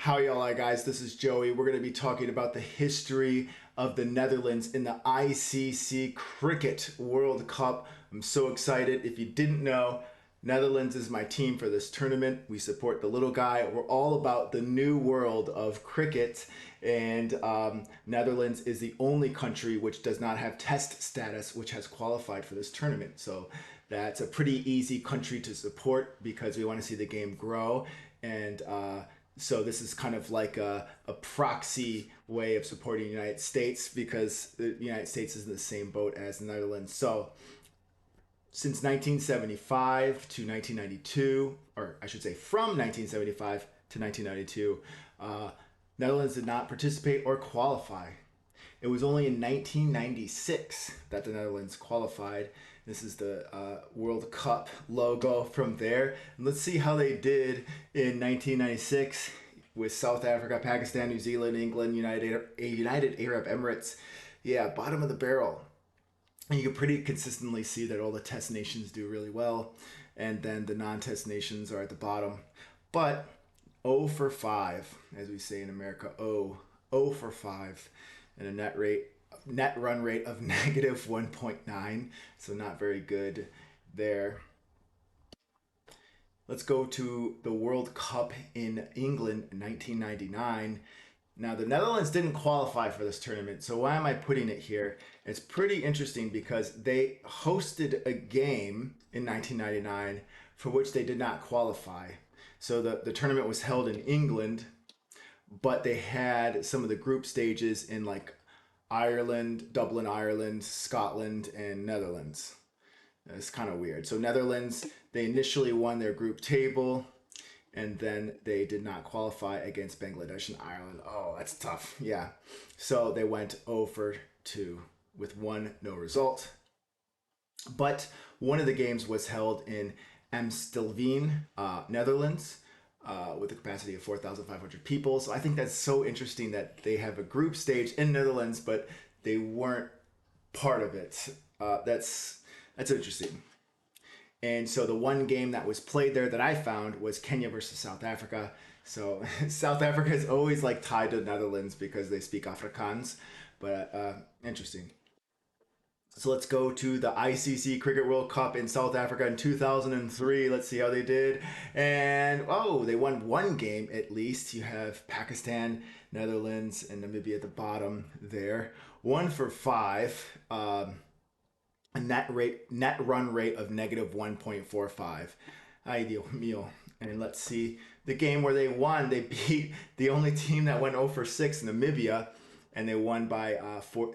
How y'all are, guys? This is Joey. We're going to be talking about the history of the Netherlands in the ICC Cricket World Cup. I'm so excited. If you didn't know, Netherlands is my team for this tournament. We support the little guy. We're all about the new world of cricket, and Netherlands is the only country which does not have test status, which has qualified for this tournament. So that's a pretty easy country to support because we want to see the game grow. And so this is kind of like a proxy way of supporting the United States because the United States is in the same boat as the Netherlands. So since 1975 to 1992, or I should say from 1975 to 1992, Netherlands did not participate or qualify. It was only in 1996 that the Netherlands qualified. This is the World Cup logo from there. And let's see how they did in 1996 with South Africa, Pakistan, New Zealand, England, United Arab Emirates. Yeah, bottom of the barrel. And you can pretty consistently see that all the test nations do really well, and then the non-test nations are at the bottom. But 0 for 5, as we say in America, 0 for 5, and a net run rate of negative 1.9, so not very good there. Let's go to the World Cup in England in 1999. Now, the Netherlands didn't qualify for this tournament, so why am I putting it here? It's pretty interesting because they hosted a game in 1999 for which they did not qualify. So the tournament was held in England, but they had some of the group stages in like Ireland, Dublin, Ireland, Scotland, and Netherlands. It's kind of weird. So Netherlands, they initially won their group table, and then they did not qualify against Bangladesh and Ireland. Oh, that's tough. Yeah. So they went 0 for 2 with no result. But one of the games was held in Amstelveen, Netherlands, with a capacity of 4,500 people. So I think that's so interesting that they have a group stage in Netherlands, but they weren't part of it. That's interesting. And so the one game that was played there that I found was Kenya versus South Africa. So South Africa is always like tied to the Netherlands because they speak Afrikaans, but interesting. So let's go to the ICC Cricket World Cup in South Africa in 2003. Let's see how they did. And oh, they won one game at least. You have Pakistan, Netherlands, and Namibia at the bottom there. 1 for 5. A net run rate of negative 1.45. Ay Dios mío. And let's see the game where they won. They beat the only team that went 0 for 6, Namibia, and they won by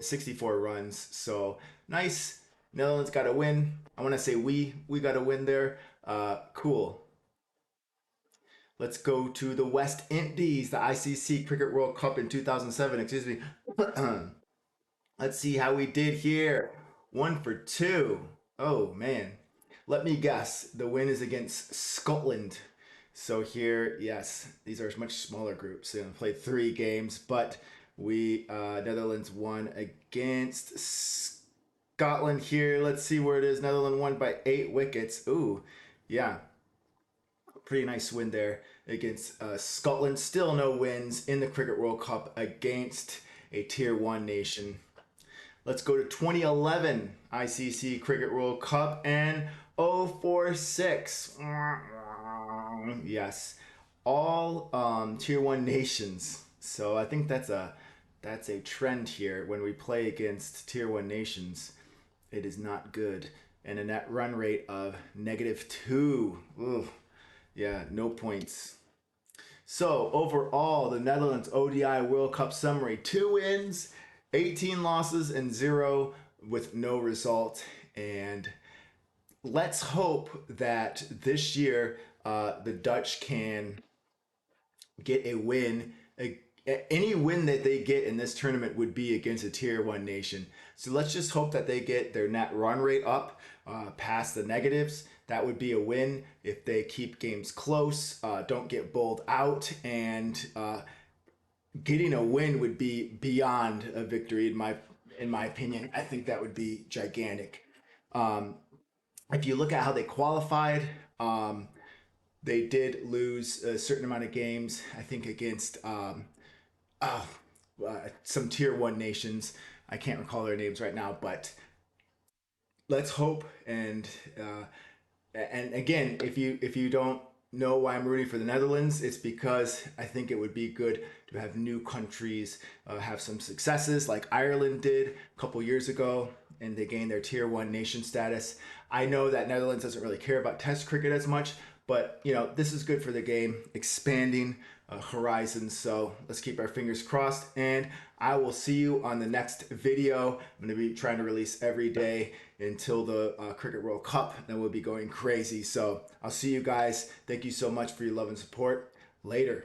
64 runs. So nice. Netherlands got a win. I want to say we got a win there. Cool. Let's go to the West Indies, the ICC Cricket World Cup in 2007. Excuse me. Let's see how we did here. 1 for 2. Oh man. Let me guess. The win is against Scotland. So here, yes, these are much smaller groups. They played 3 games, but we Netherlands won against Scotland here. Let's see where it is. Netherlands won by 8 wickets. Ooh, yeah. Pretty nice win there against Scotland. Still no wins in the Cricket World Cup against a Tier 1 nation. Let's go to 2011 ICC Cricket World Cup and 046. Yes, all Tier 1 nations. So I think that's a trend here. When we play against Tier 1 nations, it is not good. And a net run rate of negative 2. Ooh, yeah, no points. So overall, the Netherlands ODI World Cup summary: 2 wins, 18 losses, and 0 with no result. And let's hope that this year the Dutch can get a win. Any win that they get in this tournament would be against a Tier 1 nation. So let's just hope that they get their net run rate up past the negatives. That would be a win if they keep games close, don't get bowled out, and getting a win would be beyond a victory in my opinion. I think that would be gigantic. If you look at how they qualified, They did lose a certain amount of games, I think, against uh, some tier one nations. I can't recall their names right now, but let's hope. And again, if you don't know why I'm rooting for the Netherlands, it's because I think it would be good to have new countries have some successes like Ireland did a couple years ago, and they gained their tier one nation status. I know that Netherlands doesn't really care about Test cricket as much, but this is good for the game, expanding horizons. So let's keep our fingers crossed, and I will see you on the next video. I'm going to be trying to release every day until the Cricket World Cup. Then we'll be going crazy. So I'll see you guys. Thank you so much for your love and support. Later.